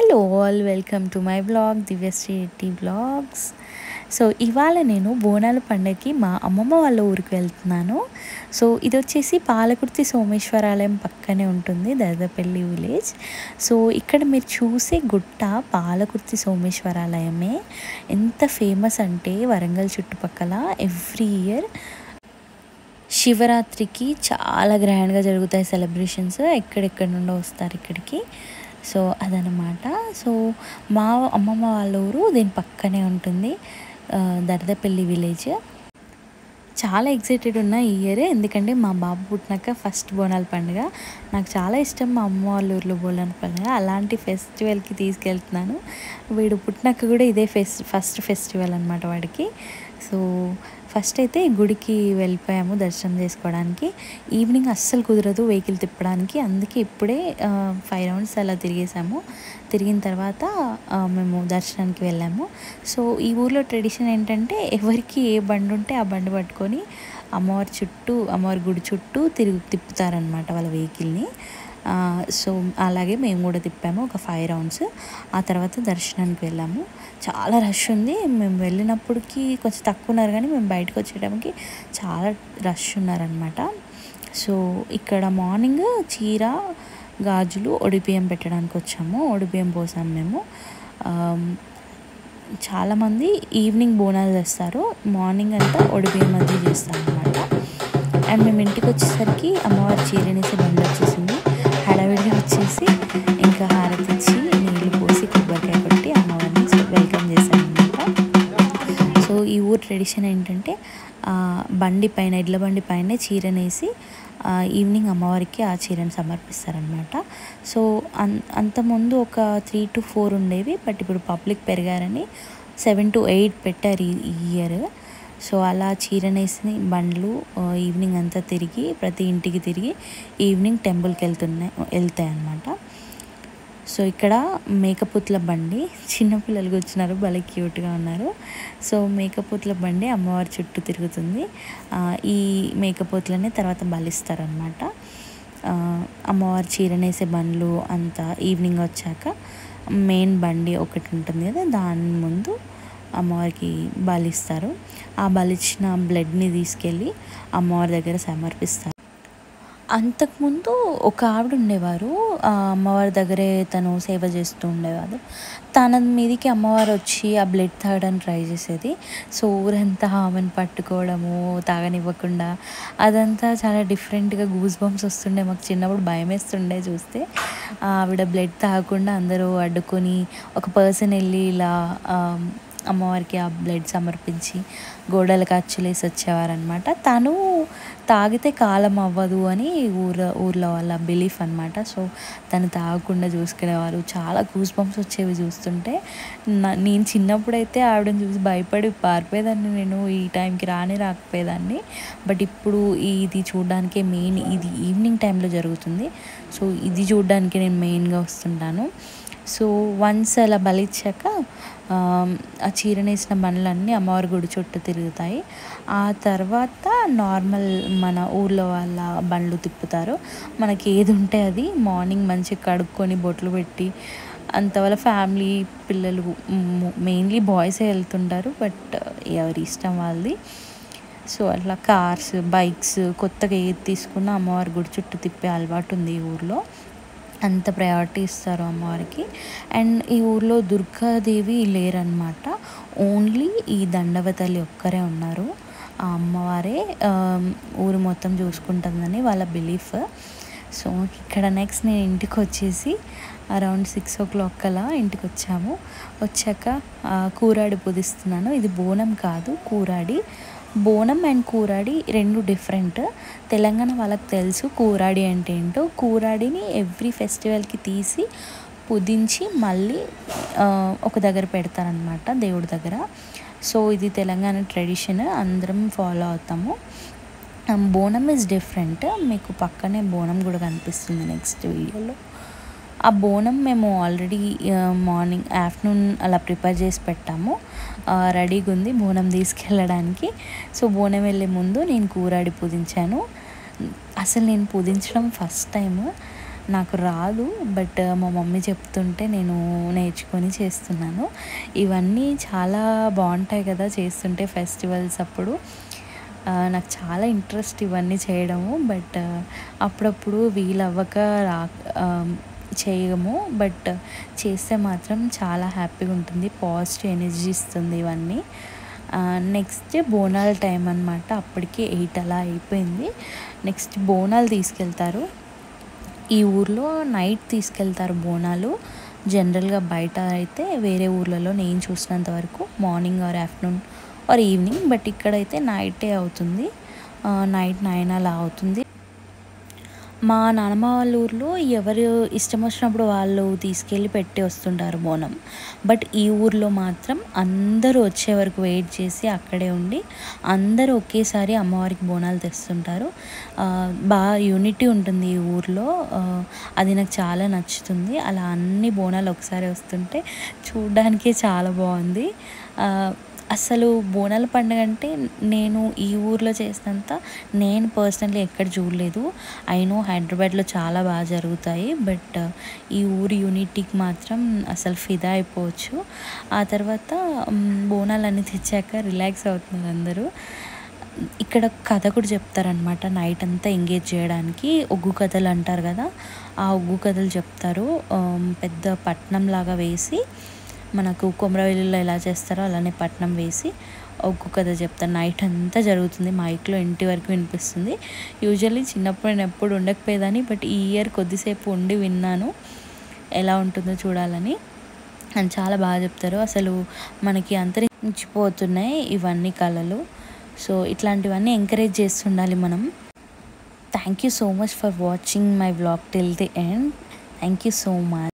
Hello all, welcome to my blog Divyasri blogs. So ఇవాళ నేను బోనాల పండగకి మా అమ్మమ్మ వాళ్ళ ఊరికి వెళ్తున్నాను. సో ఇది వచ్చేసి పాలకుర్తి సోమేశ్వరాలయం పక్కనే ఉంటుంది, దర్దపల్లి విలేజ్. సో ఇక్కడ మీరు చూసే గుట్ట పాలకుర్తి సోమేశ్వరాలయమే. ఎంత ఫేమస్ అంటే వరంగల్ చుట్టుపక్కల ఎవ్రీ ఇయర్ శివరాత్రికి చాలా గ్రాండ్గా జరుగుతాయి సెలబ్రేషన్స్. ఎక్కడెక్కడ నుండో వస్తారు ఇక్కడికి. సో అదనమాట. సో మా అమ్మమ్మ వాళ్ళ ఊరు దీని పక్కనే ఉంటుంది, దర్దపల్లి విలేజ్. చాలా ఎక్సైటెడ్ ఉన్న ఈ ఇయర్, ఎందుకంటే మా బాబు పుట్టినాక ఫస్ట్ బోనాల పండుగ. నాకు చాలా ఇష్టం మా అమ్మ వాళ్ళ ఊర్లో బోనాల పండుగ. అలాంటి ఫెస్టివల్కి తీసుకెళ్తున్నాను. వీడు పుట్టినాక కూడా ఇదే ఫస్ట్ ఫెస్టివల్ అనమాట వాడికి. సో ఫస్ట్ అయితే గుడికి వెళ్ళిపోయాము దర్శనం చేసుకోవడానికి. ఈవినింగ్ అస్సలు కుదరదు వెహికల్ తిప్పడానికి, అందుకే ఇప్పుడే 5 రౌండ్స్ అలా తిరిగేసాము. తిరిగిన తర్వాత మేము దర్శనానికి వెళ్ళాము. సో ఈ ఊర్లో ట్రెడిషన్ ఏంటంటే ఎవరికి ఏ బండి ఉంటే ఆ బండి పట్టుకొని అమ్మవారి గుడి చుట్టూ తిప్పుతారనమాట వాళ్ళ వెహికల్ని. సో అలాగే మేము కూడా తిప్పాము ఒక 5 రౌండ్స్. ఆ తర్వాత దర్శనానికి వెళ్ళాము. చాలా రష్ ఉంది. మేము వెళ్ళినప్పటికీ కొంచెం తక్కువ ఉన్నారు, కానీ మేము బయటకు వచ్చేటప్పటికి చాలా రష్ ఉన్నారనమాట. సో ఇక్కడ మార్నింగ్ చీర గాజులు ఒడిబియ్యం పెట్టడానికి వచ్చాము. ఒడిబియ్యం పోసాము మేము. చాలామంది ఈవినింగ్ బోనాలు చేస్తారు, మార్నింగ్ అంతా ఒడిబియ్యం అది చేస్తారు అనమాట. అండ్ మేము ఇంటికి వచ్చేసరికి అమ్మవారి చీరనేసి బండి వచ్చేసింది. హడావిడిగా వచ్చేసి ఇంకా హారతి ఇచ్చి నీళ్ళు పోసి కొబ్బరికాయ కొట్టి అమ్మవారిని వెల్కమ్ చేశాను అనమాట. సో ఈ ఊరు ట్రెడిషన్ ఏంటంటే ఎడ్ల బండి పైన చీరనేసి ఈవినింగ్ అమ్మవారికి ఆ చీరను సమర్పిస్తారనమాట. సో అంతకుముందు ఒక 3 to 4 ఉండేవి, బట్ ఇప్పుడు పబ్లిక్ పెరిగారని 7 to 8 పెట్టారు ఈ ఇయర్. సో అలా చీరనేసి బండ్లు ఈవినింగ్ అంతా తిరిగి ప్రతి ఇంటికి తిరిగి ఈవినింగ్ టెంపుల్కి వెళ్తాయి అన్నమాట. సో ఇక్కడ మేకపోతుల బండి, చిన్నపిల్లలు కూర్చున్నారు, భలే క్యూట్గా ఉన్నారు. సో మేకపోతుల బండి అమ్మవారి చుట్టూ తిరుగుతుంది. ఈ మేకపోతులనే తర్వాత బలిస్తారనమాట. అమ్మవారి చీరనేసే బండ్లు అంతా ఈవినింగ్ వచ్చాక మెయిన్ బండి ఒకటి ఉంటుంది కదా, దాని ముందు అమ్మవారికి బలిస్తారు. ఆ బలిచ్చిన బ్లడ్ని తీసుకెళ్ళి అమ్మవారి దగ్గర సమర్పిస్తారు. అంతకుముందు ఒక ఆవిడ ఉండేవారు, అమ్మవారి దగ్గరే తను సేవ చేస్తూ ఉండేవారు. తన మీదికి అమ్మవారు వచ్చి ఆ బ్లడ్ తాగడానికి ట్రై చేసేది. సో ఊరంతా ఆమెను పట్టుకోవడము, తాగనివ్వకుండా, అదంతా చాలా డిఫరెంట్గా గూస్ బంప్స్ వస్తుండే. మాకు చిన్నప్పుడు భయం వేస్తుండే చూస్తే. ఆవిడ బ్లడ్ తాగకుండా అందరూ అడ్డుకొని ఒక పర్సన్ వెళ్ళి ఇలా అమ్మవారికి ఆ బ్లడ్ సమర్పించి గోడలకు అచ్చులేసి వచ్చేవారనమాట. తను తాగితే కాలం అవ్వదు అని ఊర్లో వాళ్ళ బిలీఫ్ అనమాట. సో తను తాగకుండా చూసుకునేవారు. చాలా గూస్ బంప్స్ వచ్చేవి చూస్తుంటే. నేను చిన్నప్పుడైతే ఆవిడని చూసి భయపడి పారిపోయేదాన్ని, నేను ఈ టైంకి రాకపోయేదాన్ని. బట్ ఇప్పుడు ఇది చూడడానికే మెయిన్, ఇది ఈవినింగ్ టైంలో జరుగుతుంది. సో ఇది చూడడానికి నేను మెయిన్గా వస్తుంటాను. సో వన్స్ అలా బలిచ్చాక ఆ చీరనేసిన బండ్లన్నీ అమ్మవారి గుడి చుట్టూ తిరుగుతాయి. ఆ తర్వాత నార్మల్ మన ఊర్లో వాళ్ళ బండ్లు తిప్పుతారు. మనకి ఏది ఉంటే అది మార్నింగ్ మంచిగా కడుక్కొని బొట్లు పెట్టి అంత వాళ్ళ ఫ్యామిలీ పిల్లలు, మెయిన్లీ బాయ్సే వెళ్తుంటారు, బట్ ఎవరి ఇష్టం వాళ్ళది. సో అట్లా కార్స్, బైక్స్ కొత్తగా ఏది తీసుకున్నా అమ్మవారి గుడి చుట్టూ తిప్పే అలవాటు ఉంది ఈ ఊర్లో. అంత ప్రయారిటీ ఇస్తారు అమ్మవారికి. అండ్ ఈ ఊర్లో దుర్గాదేవి లేరనమాట, ఓన్లీ ఈ దండవతల్లి ఒక్కరే ఉన్నారు. ఆ అమ్మవారే ఊరు మొత్తం చూసుకుంటుందని వాళ్ళ బిలీఫ్. సో ఇక్కడ నెక్స్ట్ నేను ఇంటికి వచ్చేసి అరౌండ్ 6 o'clock అలా ఇంటికి వచ్చాక కూరాడి పూజిస్తున్నాను. ఇది బోనం కాదు, కూరాడి. బోనం అండ్ కూరాడి రెండు డిఫరెంట్. తెలంగాణ వాళ్ళకి తెలుసు కూరాడి అంటే ఏంటో. కూరాడిని ఎవ్రీ ఫెస్టివల్కి తీసి పుదించి మళ్ళీ ఒక దగ్గర పెడతారనమాట, దేవుడి దగ్గర. సో ఇది తెలంగాణ ట్రెడిషన్, అందరం ఫాలో అవుతాము. బోనం ఈజ్ డిఫరెంట్. మీకు పక్కనే బోనం కూడా కనిపిస్తుంది నెక్స్ట్ వీడియోలో. ఆ బోనం మేము ఆల్రెడీ ఆఫ్టర్నూన్ అలా ప్రిపేర్ చేసి పెట్టాము, రెడీగా ఉంది బోనం తీసుకెళ్ళడానికి. సో బోనం వెళ్ళే ముందు నేను కూరాడి పూజించాను. అసలు నేను పూజించడం ఫస్ట్ టైం. నాకు రాదు, బట్ మా మమ్మీ చెప్తుంటే నేను నేర్చుకొని చేస్తున్నాను. ఇవన్నీ చాలా బాగుంటాయి కదా చేస్తుంటే ఫెస్టివల్స్ అప్పుడు. నాకు చాలా ఇంట్రెస్ట్ ఇవన్నీ చేయడము, బట్ అప్పుడప్పుడు వీలవ్వక చేయము. బట్ చేస్తే మాత్రం చాలా హ్యాపీగా ఉంటుంది, పాజిటివ్ ఎనర్జీ ఇస్తుంది ఇవన్నీ. నెక్స్ట్ బోనాల టైం అనమాట. అప్పటికి 8 అలా అయిపోయింది. నెక్స్ట్ బోనాలు తీసుకెళ్తారు. ఈ ఊర్లో నైట్ తీసుకెళ్తారు బోనాలు. జనరల్గా బయట అయితే వేరే ఊర్లలో నేను చూసినంత వరకు morning or afternoon or evening, but ఇక్కడైతే నైటే అవుతుంది. నైట్ 9 అలా అవుతుంది. మా నాన్నమ్మ వాళ్ళ ఊర్లో ఎవరు ఇష్టం వచ్చినప్పుడు వాళ్ళు తీసుకెళ్ళి పెట్టి వస్తుంటారు బోనం. బట్ ఈ ఊర్లో మాత్రం అందరూ వచ్చే వరకు వెయిట్ చేసి అక్కడే ఉండి అందరూ ఒకేసారి అమ్మవారికి బోనాలు తెస్తుంటారు. బాగా యూనిటీ ఉంటుంది ఈ ఊర్లో. అది నాకు చాలా నచ్చుతుంది. అలా అన్ని బోనాలు ఒకసారి వస్తుంటే చూడ్డానికే చాలా బాగుంది. అసలు బోనాల పండుగ అంటే నేను ఈ ఊర్లో చేసినంత నేను పర్సనల్లీ ఎక్కడ చూడలేదు. అయినో హైదరాబాద్లో చాలా బాగా జరుగుతాయి, బట్ ఈ ఊరి యూనిటీకి మాత్రం అసలు ఫిదా అయిపోవచ్చు. ఆ తర్వాత బోనాలన్నీ తెచ్చాక రిలాక్స్ అవుతున్నారు అందరూ. ఇక్కడ కథ కూడా చెప్తారనమాట నైట్ అంతా ఎంగేజ్ చేయడానికి. ఒగ్గు కథలు అంటారు కదా, ఆ ఒగ్గు కథలు చెప్తారు. పెద్ద పట్నం లాగా వేసి, మనకు కొమరవెల్లిలో ఎలా చేస్తారో అలానే పట్నం వేసి ఒగ్గు కథ చెప్తారు. నైట్ అంతా జరుగుతుంది, మైక్లో ఇంటి వరకు వినిపిస్తుంది. యూజువల్లీ చిన్నప్పుడు నేను ఎప్పుడు ఉండకపోయేదాన్ని, బట్ ఈ ఇయర్ కొద్దిసేపు ఉండి విన్నాను, ఎలా ఉంటుందో చూడాలని. అని చాలా బాగా చెప్తారు. అసలు మనకి అంతరించిపోతున్నాయి ఇవన్నీ కళలు. సో ఇట్లాంటివన్నీ ఎంకరేజ్ చేస్తుండాలి మనం. Thank you so much for watching my vlog till the end. Thank you so much.